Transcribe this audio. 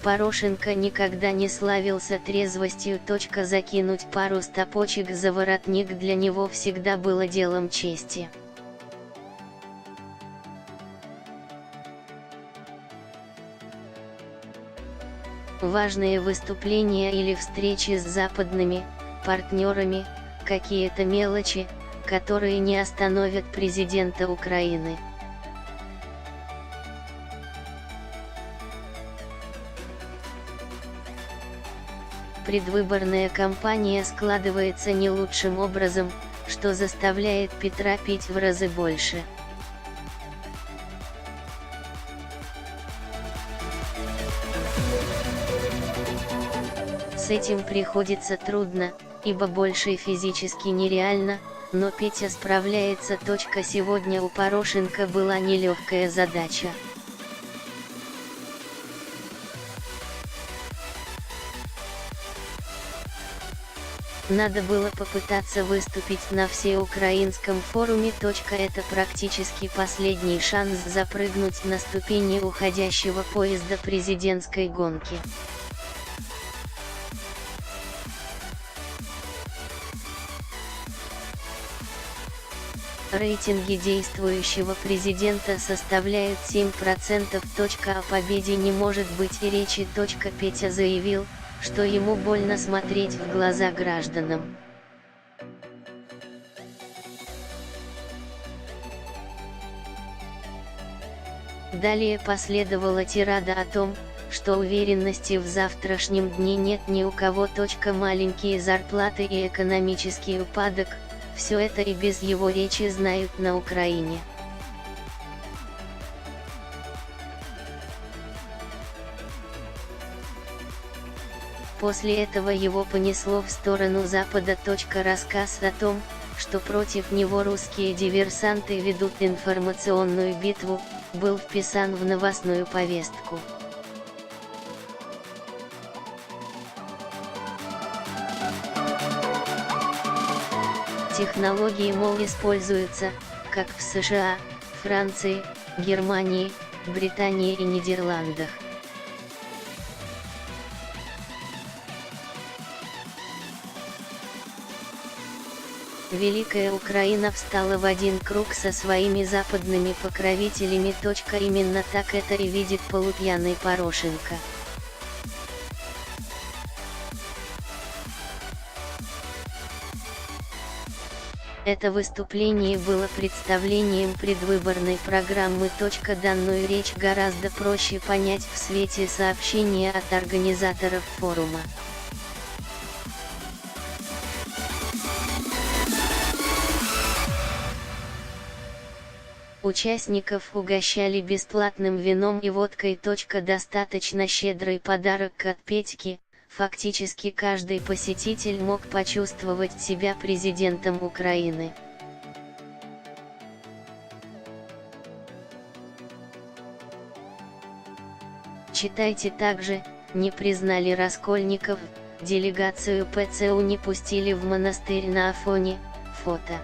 Порошенко никогда не славился трезвостью. Закинуть пару стопочек за воротник для него всегда было делом чести. Важные выступления или встречи с западными партнерами, какие-то мелочи, которые не остановят президента Украины. Предвыборная кампания складывается не лучшим образом, что заставляет Петра пить в разы больше. С этим приходится трудно, ибо больше физически нереально, но Петя справляется. Сегодня у Порошенко была нелегкая задача. Надо было попытаться выступить на всеукраинском форуме. Это практически последний шанс запрыгнуть на ступени уходящего поезда президентской гонки. Рейтинги действующего президента составляют 7%. О победе не может быть и речи. Петя заявил, что ему больно смотреть в глаза гражданам. Далее последовала тирада о том, что уверенности в завтрашнем дне нет ни у кого. Маленькие зарплаты и экономический упадок – все это и без его речи знают на Украине. После этого его понесло в сторону Запада. Рассказ о том, что против него русские диверсанты ведут информационную битву, был вписан в новостную повестку. Технологии, мол, используются, как в США, Франции, Германии, Британии и Нидерландах. Великая Украина встала в один круг со своими западными покровителями. Именно так это и видит полупьяный Порошенко. Это выступление было представлением предвыборной программы. Данную речь гораздо проще понять в свете сообщения от организаторов форума. Участников угощали бесплатным вином и водкой. Достаточно щедрый подарок от Петьки. Фактически каждый посетитель мог почувствовать себя президентом Украины. Читайте также: не признали Раскольников, делегацию ПЦУ не пустили в монастырь на Афоне, фото.